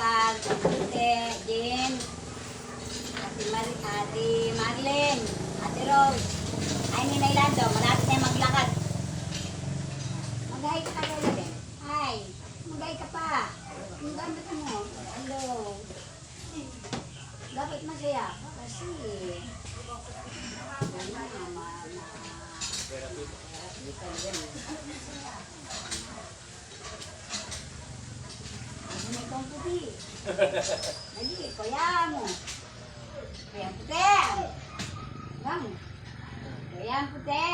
Oscar, Tute, Jean, Ate Marlene, Ate Rose, ay Ninay Lando, malapit na maglakad. Mag-hi ka kagaya din. Hi, mag-hi ka pa. Ang gamit mo. Hello. Dapat masaya ka kasi. Ano may kong puti? Dali, kuya mo. Kuya puti. Gang. Kuya puti.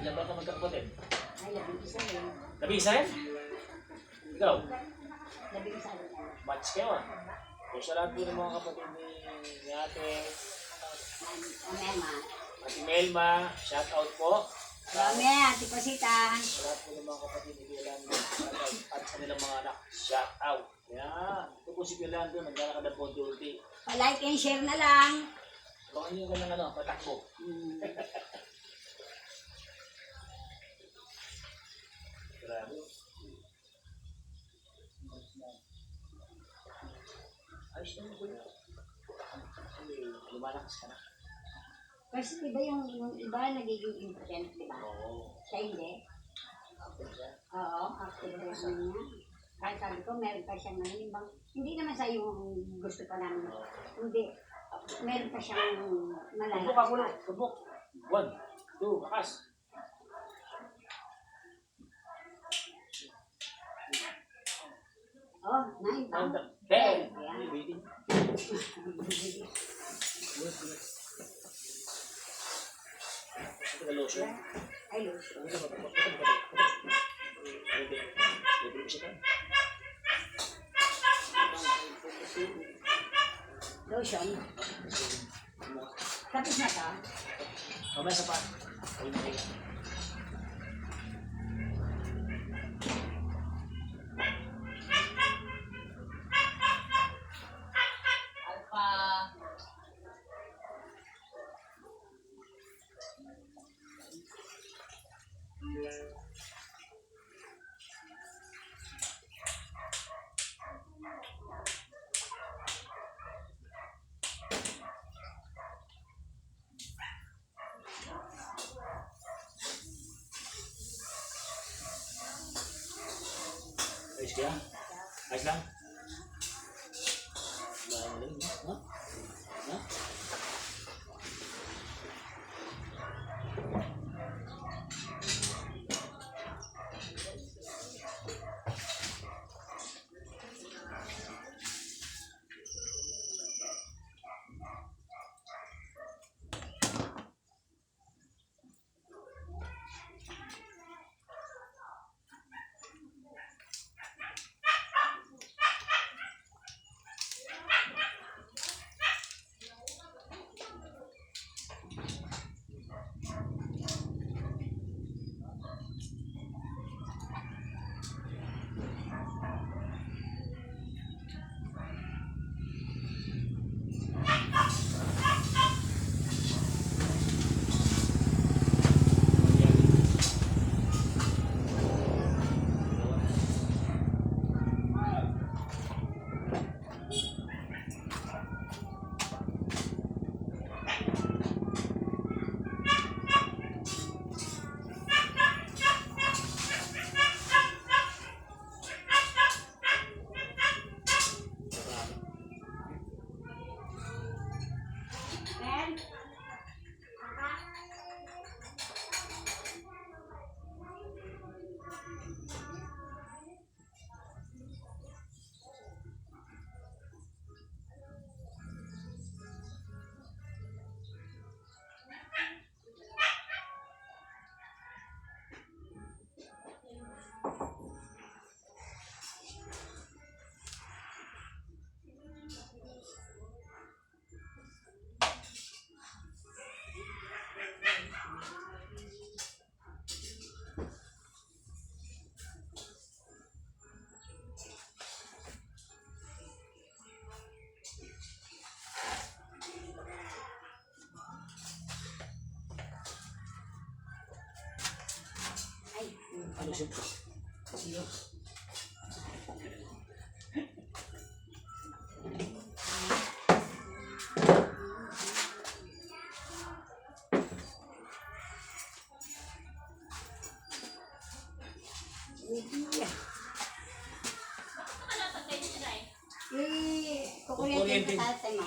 Ilan ba ka magkakapatid? Ay, labing-isa rin. Labing-isa rin? Ikaw? Labing-isa rin. Match kayo ah. Kung sa lahat po ng mga kapatid ni Ate Melma. Ate Melma, shout out po. Dami, Ate Pasita. Sa lahat po ng mga kapatid ni Yolanda, shout out. At sa nilang mga anak, shout out. Yan. Ito po si Yolanda, naglalakad ng Ponte-Ulti. Pa-like and share na lang. Abangan nyo yung kanyang patakbo. Grabe. Ayos naman po yun. Kasi lumalakas ka na. Kasi diba yung iba nagiging important, diba? Oo. Siya hindi. After siya. Oo, after the niya. Kahit sabi ko, meron pa siyang nanimbang. Hindi naman sa yung gusto pa namin. Hindi. Meron pa siyang malalakas. Tubok ako lang. Tubok. 1, 2, lakas. Oh, 9 pa. 10. Ayan. Waiting. Ito na lotion. Ay, lotion. Lotion. Tapos na to. Mamaya sa pa. Alpha. Ayos kaya? Ayos lang? Balang lang, ha? Ha? Ano siya? Kuryente pa tatay mo.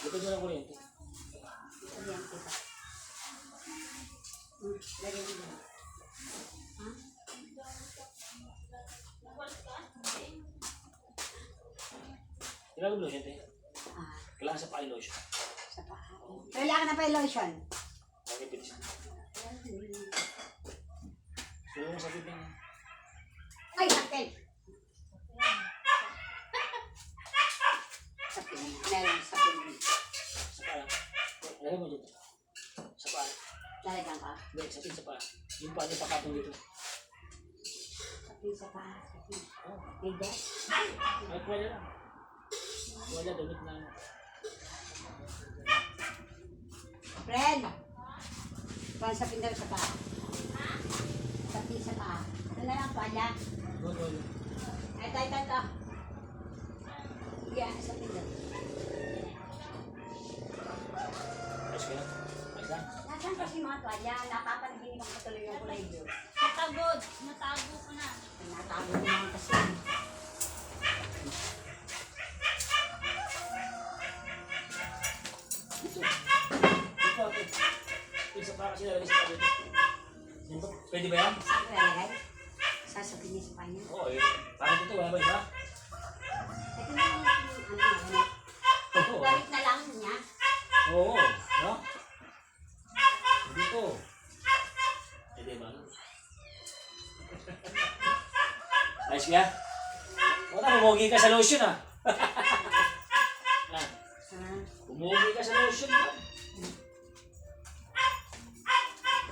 Lipad mo ng kuryente. Kuryente pa. Lagyan mo dyan. Ha? Kailangan mo kuryente. Ah, Kailangan sa paa lotion. sa paa. Kailangan na pa yung lotion. Bakit pilis? Gusto mo sa tubig. Ay, sakit! Sakit. Meron sakit. Sa paa. Lagay mo dito. Sa paa. Lalagyan ka? Hindi, sa paa. Yung paa niya pakatong dito. Sakit sa paa. Sakit. Oh. Bigat. Ay, kuwala lang. Kuwala, damit na. Friend! Kuhan sa pindar sa paa. Sakit sa paa. Ito na lang, pala. Kuwala. Ito. Yeah, sa pindar. Ayos ka na? Ayos na? Nasaan kasi mga tuwalya? Napapanaginip ako tuloy yung kulay blue. Natagod. Natago ko na. Natago ko naman kasi. Dito. Dito, ate. Isa pa kasi nalagay sa paa dito. Yan ba? Pwede ba yan? Saan ko lalagay? Sasabihin niya sa kanya. Oo, eh. Parang dito, wala ba iba? Ito na yung ano. Oo. Balik na lang niya. Oo, no? Dito. Pwede ba? Ayos ka? Wala, bumugi ka sa lotion ah. Ah, bumugi ka sa lotion ah.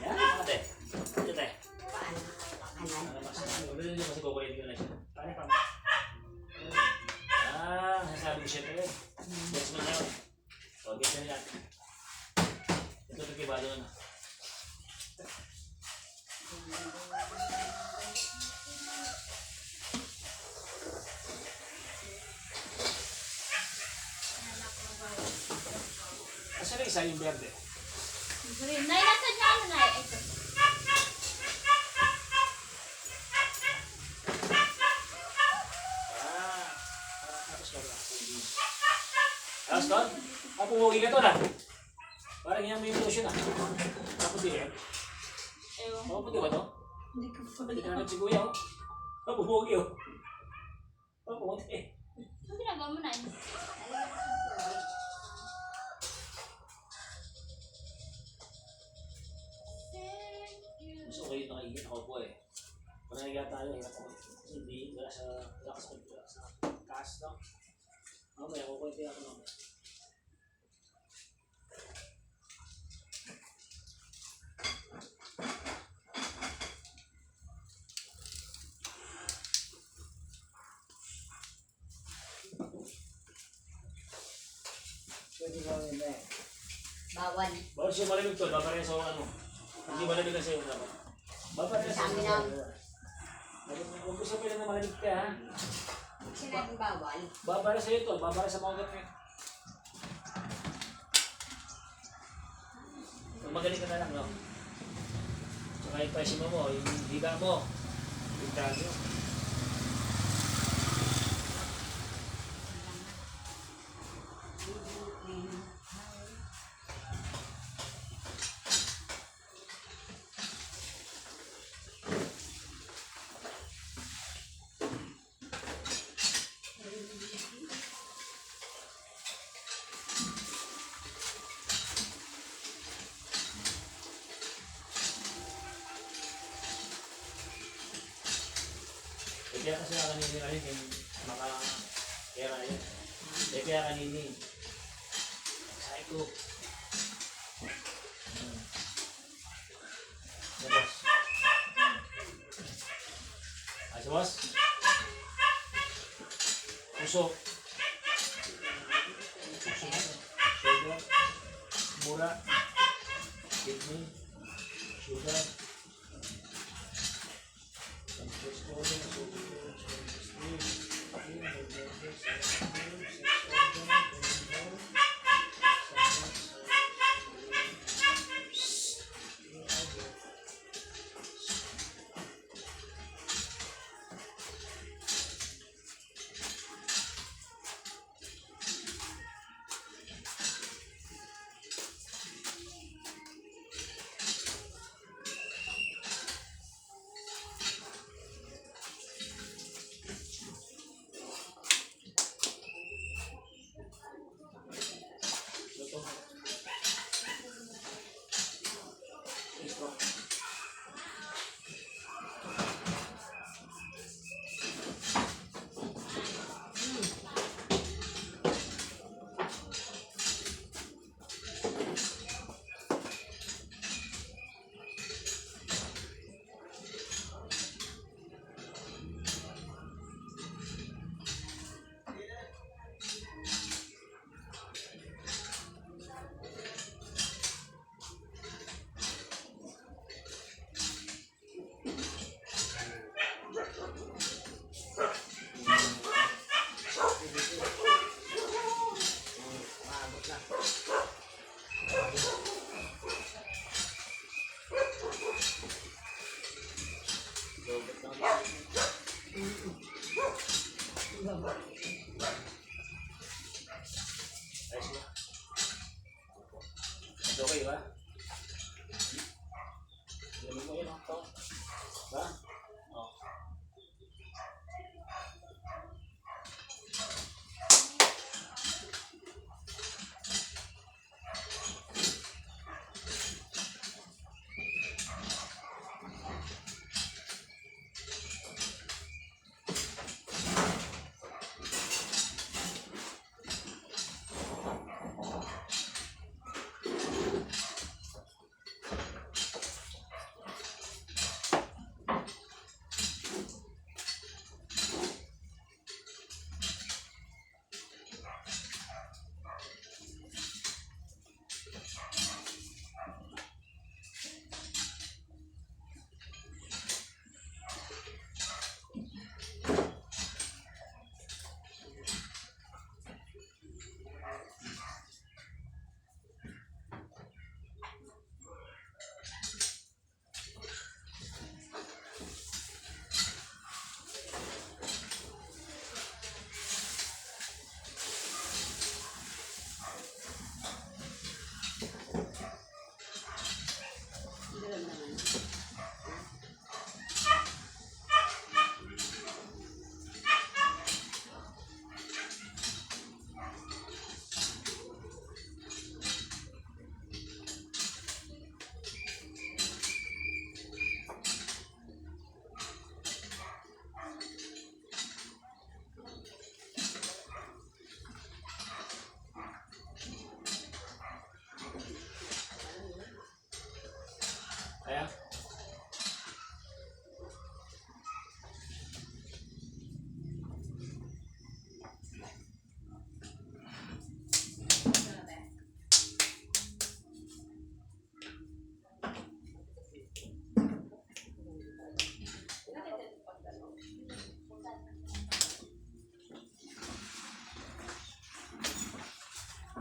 Yan, ate. Ito tayo. Paano? Ano mas? Mabilis niyo kasi kukulit ko na siya. Paano pa? Ah, nasasabi ko siya tayo. Yes mo na yun. O, get na yan. Ito ito kiba doon. Asa na isa yung berde? Green. Nay, nasa niya ano na eh. Ito. Ah, tapos ka ba? Tapos doon? Ah, pumugi ka to na. Parang yan mo yung lotion ah. Tapos di yan. Ewan. Oo, puti ba to? Hindi ko pa. Hindi ka si kuya oh. Ah, pumugi oh. Ah, pumunti. Ano ginagawa mo na? Gusto ko yung nakikita ko po eh. Kung nakikiga tayo, hirap ako. Hindi, wala sa taas, no? Mamaya, kukunti ako naman. Pwede ka rin eh. Bawal. Bawal siya malamig to, babarin sa ano. Hindi malamig kasi yung dapat. Babarin sa Sabi ano. na- Huwag ko sabihin na malamig ka ha. Sinabing bawal. Babarin sa ito, babarin sa mga ganyan. Magaling ka na lang, no? Saka yung presyo mo, yung higa mo, yung tagyo. Kaya kasi kanini rin yung kaya yun. Kaya kanini. Sabi ko. Boss. Ay, boss. Puso. Shoulder. Mura. Kidney. Sugar.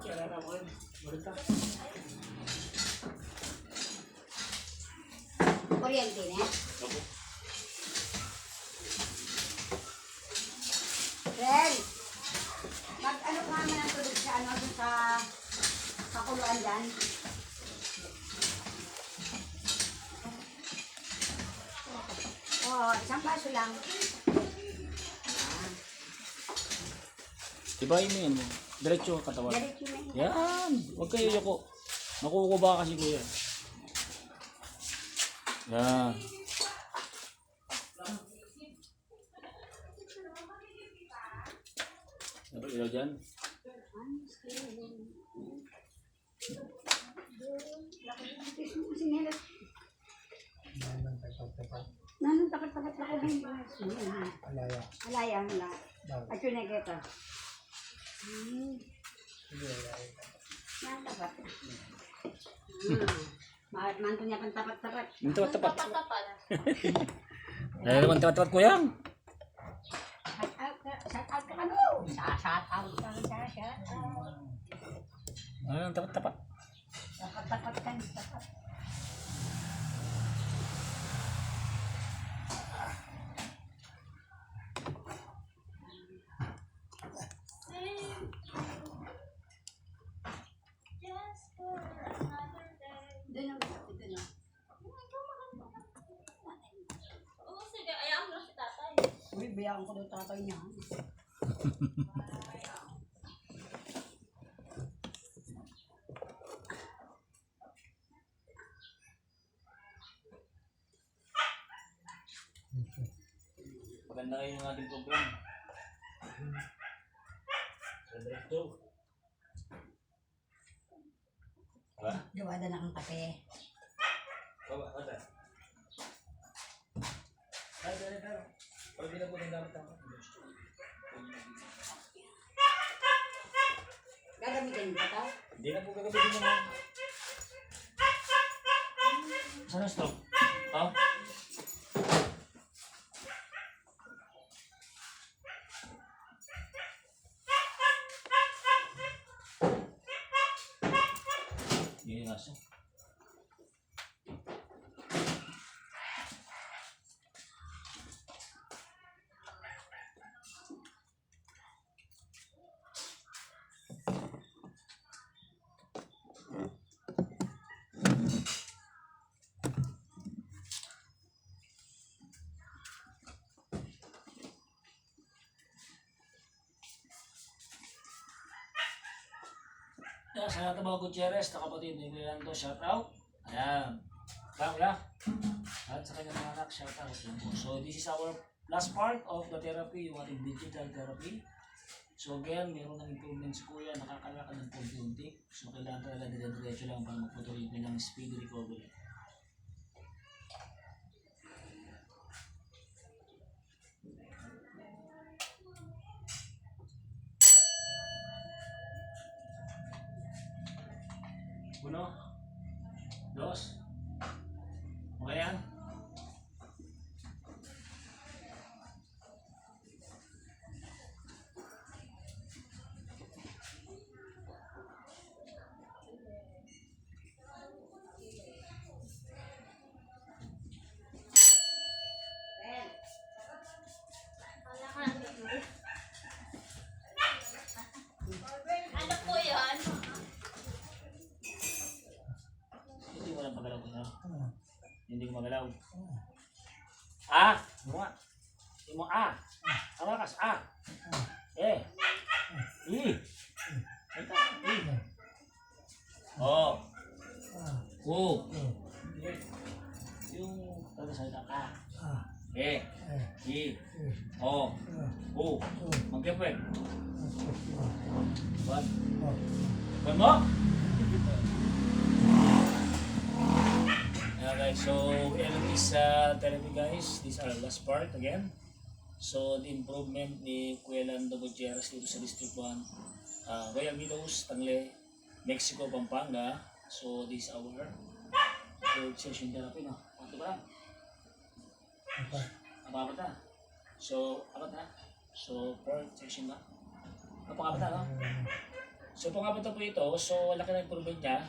Kailangan mo rin. Balita. Kuryente na. Opo. Ren, mag-ano ka naman ang tulog sa ano, dun sa kuluan dyan. Oo, isang baso lang. Ibahin mo yan. Diretso ang katawan. Diretso na yun. Yan. Huwag kayo yoko. Nakukuba kasi kuya. Yan. Ano ilaw dyan? Nanong tapat-tapat na ko din. Alaya. Alaya ang lahat. Daw. At yun ay kita. Hindi, alaya. Yan tapat. Manto niya pang tapat-tapat. Yung tapat-tapat. Tapat-tapat. Ay, naman tapat-tapat ko yan. Shout out ka ano? Shout out ka sa shout out. Ayun, tapat-tapat. Tapat-tapat ka. Tapat. Just for another day. Doon ang gusto doon. Oo, sige. Ayaw mo na si tatay. Uy, biyakan ko daw tatay niya. Maganda kayo yung ating program. Diretso. Diba? Gawada na ang kape. Baba, bata. Ay, pero. Pag hindi na po ng gamit ako. Gagamitin ba ito? Hindi na po gagamitin naman. Saan ang stove? Oh? Yun yung aso. Yan, sa lahat ng mga Gutierrez, na kapatid ni Leandro, shout out. Ayan. Kaya. At sa kanyang mga anak, shout out. Yan po. So, this is our last part of the therapy, yung ating digital therapy. So, again, meron ng improvement si Kuya, nakakalakad ng unti-unti. So, kailangan talaga dire-diretso lang para magpatuloy ng speed recovery. Uno, dos, okay yan? Wala ka na dito. Ano po yun? Hindi mo lang magalaw ko na. Hindi ko magalaw. Ah! Ano nga? Hindi mo ah! Hawakas ah! Eh! I! Ito! I! Oh! O! Yung pagkasalita ka. Eh! I! O! O! Mag-gapwet. Buwan. Buwan mo? Yeah guys, so we end this therapy guys. This is our last part again. So the improvement ni Kuya Lando Gutierrez dito sa District 1, Royal Meadows, Tangle, Mexico, Pampanga. So this is our third session therapy, no? Ano ba? Apat na. So, apat na. So, fourth session na. Apat na, no? So pangapunta po ito, so laki ng improvement niya.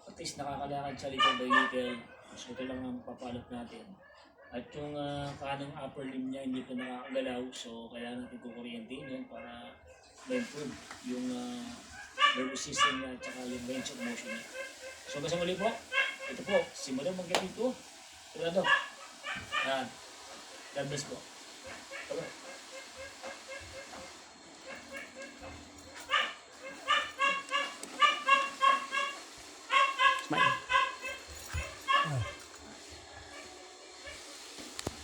At least nakakalakad siya little by little. So ito lang ang papalot natin. At yung kanang upper limb niya hindi pa nakakagalaw. So kailangan natin kukuryentein yun para ma-improve yung nervous system niya at saka yung range of motion niya. So basta muli po, ito po, simulan mag-get ito. Tulado. God bless po. Okay.